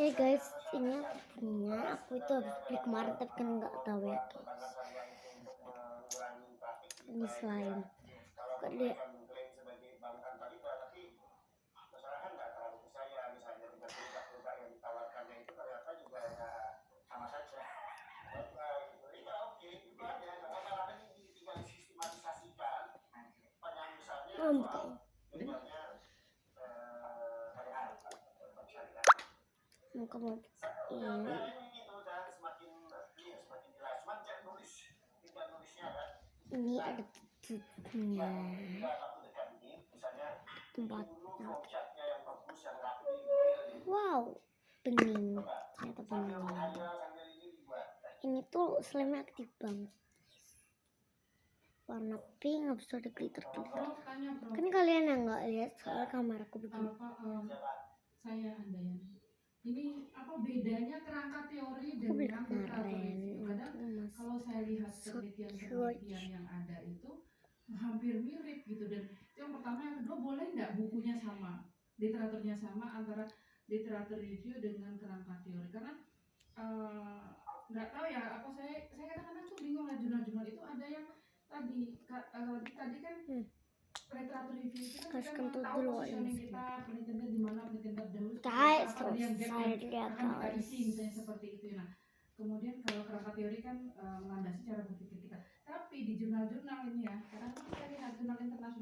Oke guys, ini aku punya. Aku itu habis beli kemarin tapi kan nggak tahu ya guys. Ini slime. Kok dia? Oh, bukan. Muka mau ini ada tutupnya tempatnya. Wow, bening, ternyata bening. Ini tuh slime aktif banget, warna pink, habis itu ada glitter. Kan kalian yang nggak lihat soal kameraku begini. Saya andaian ini apa bedanya kerangka teori dengan literatur review? Kadang kalau saya lihat penelitian yang ada itu hampir mirip gitu, dan itu yang pertama. Yang kedua, boleh nggak bukunya sama, literaturnya sama antara literatur review dengan kerangka teori? Karena nggak tahu ya, apa saya kadang-kadang tuh bingung lah, jurnal-jurnal itu ada yang tadi kan literatur review itu kan kita mau tahu positioning kita, penelitian di mana, penelitian terdahulu guys, apa yang gap saya lihat akan kita guys. isi, misalnya seperti itu. Nah, kemudian kalau kerangka teori kan melandasi cara berpikir kita. Tapi di jurnal-jurnal ini ya, karena kita lihat jurnal internasional